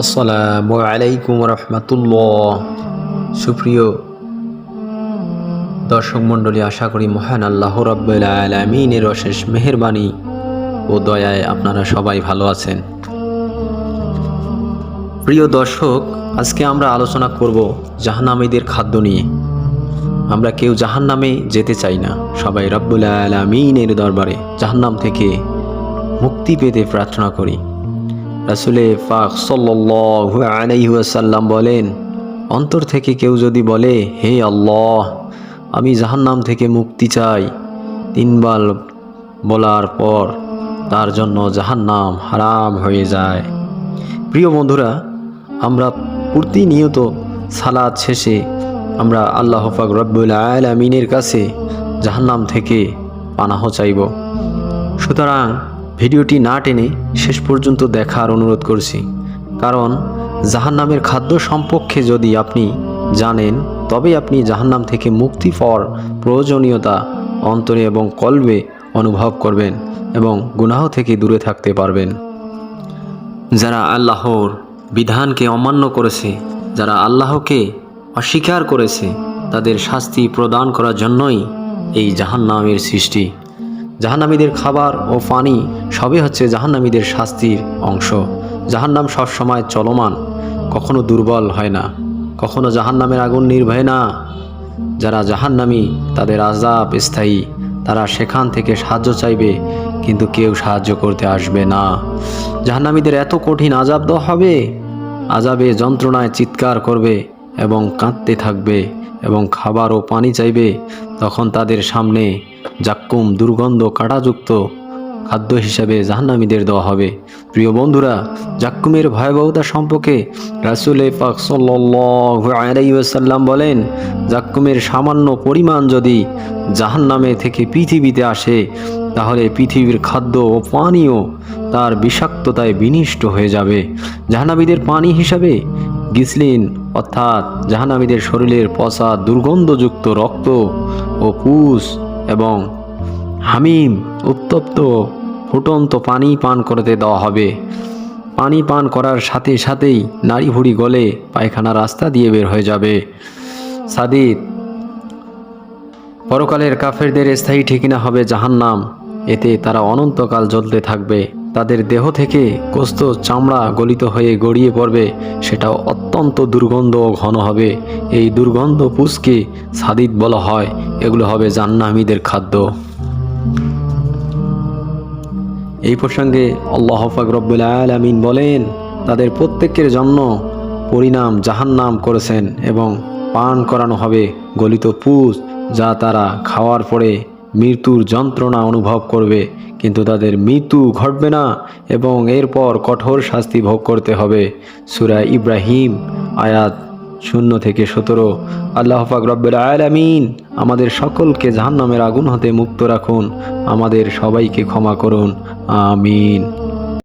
আসসালামু আলাইকুম রহমতুল্লাহ। সুপ্রিয় দর্শক মণ্ডলী, আশা করি মহান আল্লাহ রাব্বুল আলামিনের অশেষ মেহেরবানি ও দয়ায় আপনারা সবাই ভালো আছেন। প্রিয় দর্শক, আজকে আমরা আলোচনা করব জাহান্নামীদের খাদ্য নিয়ে। আমরা কেউ জাহান্নামে যেতে চাই না, সবাই রাব্বুল আলামিনের দরবারে জাহান্নাম থেকে মুক্তি পেতে প্রার্থনা করি। রাসূলে পাক সাল্লাল্লাহু আলাইহি ওয়াসাল্লাম বলেন, অন্তর থেকে কেউ যদি বলে, হে আল্লাহ, আমি জাহান্নাম থেকে মুক্তি চাই, 3 বার বলার পর তার জন্য জাহান্নাম হারাম হয়ে যায়। প্রিয় বন্ধুরা, আমরা প্রতিনিয়ত সালাত শেষে আমরা আল্লাহ পাক রব্বুল আলামিনের কাছে জাহান্নাম থেকে পানাহ চাইব। সুতরাং ভিডিওটি না টেনে শেষ পর্যন্ত দেখার অনুরোধ করছি, কারণ জাহান্নামের খাদ্য সম্পর্কে যদি আপনি জানেন, তবে আপনি জাহান্নাম থেকে মুক্তি পাওয়ার প্রয়োজনীয়তা অন্তরে এবং কলবে অনুভব করবেন এবং গুনাহ থেকে দূরে থাকতে পারবেন। যারা আল্লাহর বিধানকে অমান্য করেছে, যারা আল্লাহকে অস্বীকার করেছে, তাদের শাস্তি প্রদান করার জন্যই এই জাহান্নামের সৃষ্টি। জাহান্নামীদের খাবার ও পানি সবই হচ্ছে জাহান্নামীদের শাস্তির অংশ। জাহান্নাম সবসময় চলমান, কখনো দুর্বল হয় না, কখনো জাহান্নামের আগুন নির্ভয় না। যারা জাহান্নামী তাদের আযাব স্থায়ী, তারা সেখান থেকে সাহায্য চাইবে কিন্তু কেউ সাহায্য করতে আসবে না। জাহান্নামীদের এত কঠিন আযাব দেওয়া হবে, আযাবে যন্ত্রণায় চিৎকার করবে এবং কাঁদতে থাকবে এবং খাবার ও পানি চাইবে। তখন তাদের সামনে জাক্কুম দুর্গন্ধ কাঁটাযুক্ত খাদ্য হিসাবে জাহান্নামীদের দেওয়া হবে। প্রিয় বন্ধুরা, জাক্কুমের ভয়াবহতা সম্পর্কে রাসূলে পাক সাল্লাল্লাহু আলাইহি ওয়াসাল্লাম বলেন, জাক্কুমের সামান্য পরিমাণ যদি জাহান্নামে থেকে পৃথিবীতে আসে, তাহলে পৃথিবীর খাদ্য ও পানীয় তার বিষাক্ততায় বিনষ্ট হয়ে যাবে। জাহান্নামীদের পানি হিসাবে গ্লিসেরিন, অর্থাৎ জাহান্নামীদের শরীরের পচা দুর্গন্ধযুক্ত রক্ত ও পুষ এবং হামিম, উত্তপ্ত ফুটন্ত পানি পান করতে দেওয়া হবে। পানি পান করার সাথে সাথেই নাড়ি ভুড়ি গলে পায়খানা রাস্তা দিয়ে বের হয়ে যাবে। সাদিদ, পরকালের কাফেরদের স্থায়ী ঠিকানা হবে জাহান্নাম। এতে তারা অনন্তকাল জ্বলতে থাকবে। তাদের দেহ থেকে গোস্ত চামড়া গলিত হয়ে গড়িয়ে পড়বে, সেটাও অত্যন্ত দুর্গন্ধ ও ঘন হবে। এই দুর্গন্ধ পুষকে সাদিদ বলা হয়। এগুলো হবে জাহান্নামীদের খাদ্য। এই প্রসঙ্গে আল্লাহ পাক রব্বুল আলামিন বলেন, তাদের প্রত্যেকের জন্য পরিণাম জাহান্নাম করেছেন এবং পান করানো হবে গলিত পুষ, যা তারা খাওয়ার পরে মৃত্যুর যন্ত্রণা অনুভব করবে, কিন্তু তাদের মৃত্যু ঘটবে না এবং এরপর কঠোর শাস্তি ভোগ করতে হবে। সূরা ইব্রাহিম আয়াত 0-17। আল্লাহ পাক রব্বুল আলামিন আমাদের সকলকে জাহান্নামের আগুন হতে মুক্ত রাখুন, আমাদের সবাইকে ক্ষমা করুন। আমিন।